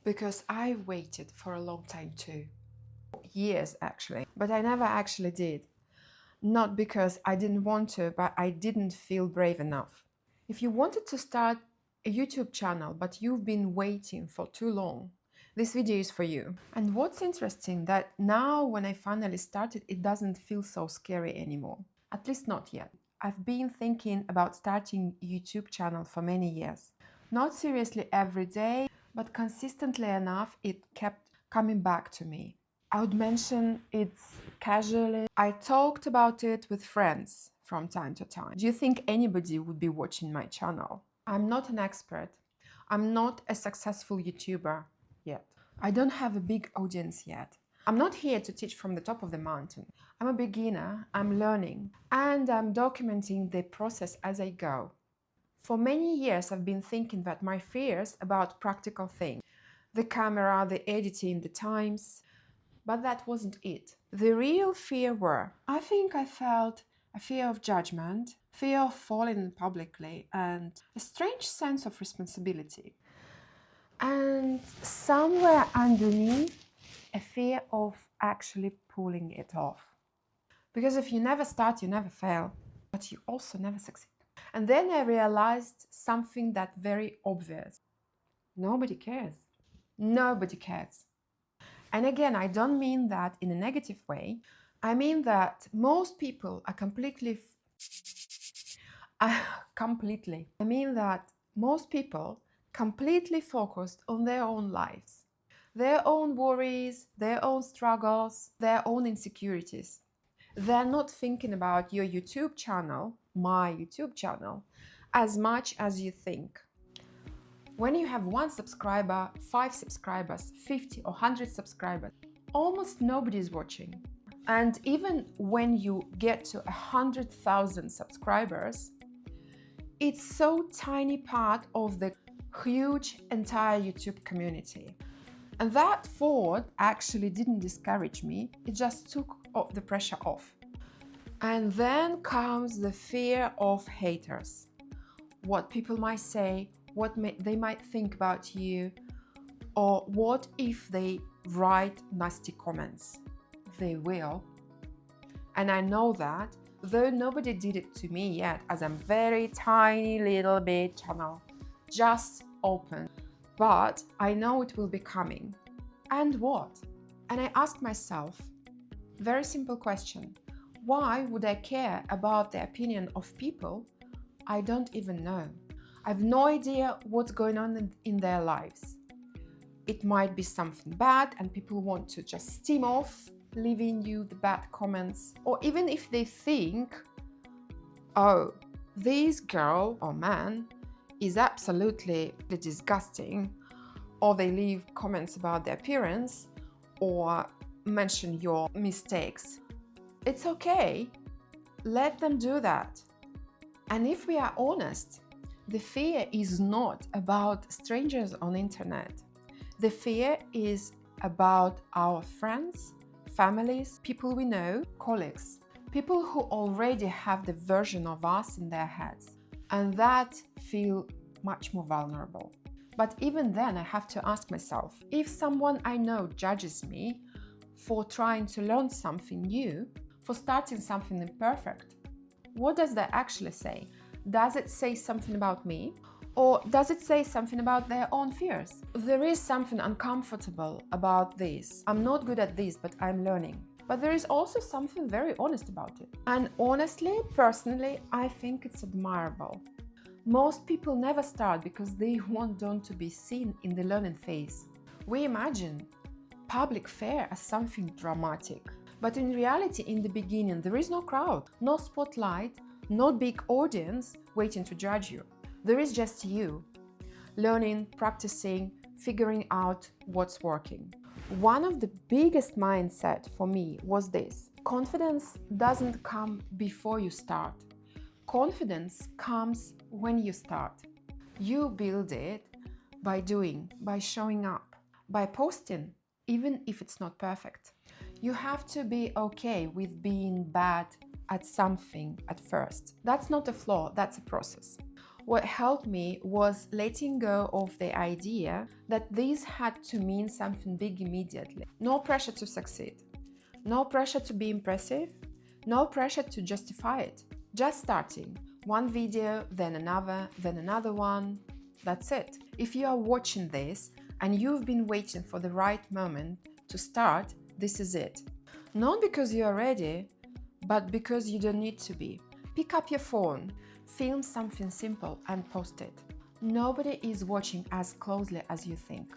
because I waited for a long time too. Years actually, but I never actually did. Not because I didn't want to, but I didn't feel brave enough. If you wanted to start a YouTube channel, but you've been waiting for too long, this video is for you. And what's interesting that now when I finally started, it doesn't feel so scary anymore. At least not yet. I've been thinking about starting a YouTube channel for many years. Not seriously every day, but consistently enough, it kept coming back to me. I would mention it casually. I talked about it with friends from time to time. Do you think anybody would be watching my channel? I'm not an expert. I'm not a successful YouTuber yet. I don't have a big audience yet. I'm not here to teach from the top of the mountain. I'm a beginner, I'm learning, and I'm documenting the process as I go. For many years, I've been thinking that my fears about practical things, the camera, the editing, the times, but that wasn't it. The real fear I think I felt a fear of judgment, fear of falling publicly, and a strange sense of responsibility. And somewhere underneath, a fear of actually pulling it off. Because if you never start, you never fail, but you also never succeed. And then I realized something that's very obvious. Nobody cares. Nobody cares. And again, I don't mean that in a negative way. I mean that most people are completely. I mean that most people completely focused on their own lives, their own worries, their own struggles, their own insecurities. They're not thinking about your YouTube channel, my YouTube channel, as much as you think. When you have 1 subscriber, 5 subscribers, 50 or 100 subscribers, almost nobody is watching. And even when you get to 100,000 subscribers, it's so tiny part of the huge entire YouTube community. And that thought actually didn't discourage me, it just took the pressure off. And then comes the fear of haters. What people might say, they might think about you, or what if they write nasty comments? They will. And I know that, though nobody did it to me yet, as I'm very tiny little bit channel, just open. But I know it will be coming. And what? And I asked myself, very simple question. Why would I care about the opinion of people I don't even know? I have no idea what's going on in their lives. It might be something bad and people want to just steam off, leaving you the bad comments. Or even if they think, oh, this girl or man is absolutely disgusting, or they leave comments about their appearance or mention your mistakes. It's okay. Let them do that. And if we are honest, the fear is not about strangers on internet. The fear is about our friends, families, people we know, colleagues, people who already have the version of us in their heads, and that feel much more vulnerable. But even then, I have to ask myself, if someone I know judges me for trying to learn something new, for starting something imperfect, what does that actually say? Does it say something about me? Or does it say something about their own fears? There is something uncomfortable about this. I'm not good at this, but I'm learning. But there is also something very honest about it. And honestly, personally, I think it's admirable. Most people never start because they want to be seen in the learning phase. We imagine public fair as something dramatic. But in reality, in the beginning, there is no crowd, no spotlight, no big audience waiting to judge you. There is just you, learning, practicing, figuring out what's working. One of the biggest mindset for me was this: confidence doesn't come before you start. Confidence comes when you start. You build it by doing, by showing up, by posting, even if it's not perfect. You have to be okay with being bad at something at first. That's not a flaw, that's a process. What helped me was letting go of the idea that this had to mean something big immediately. No pressure to succeed, no pressure to be impressive, no pressure to justify it. Just starting, one video, then another one. That's it. If you are watching this and you've been waiting for the right moment to start, this is it. Not because you are ready, but because you don't need to be. Pick up your phone, film something simple and post it. Nobody is watching as closely as you think.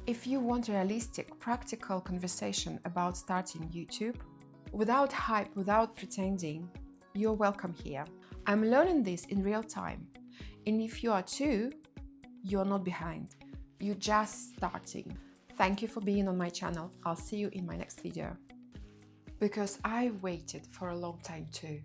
If you want a realistic, practical conversation about starting YouTube, without hype, without pretending, you're welcome here. I'm learning this in real time. And if you are too, you're not behind. You're just starting. Thank you for being on my channel. I'll see you in my next video. Because I waited for a long time too.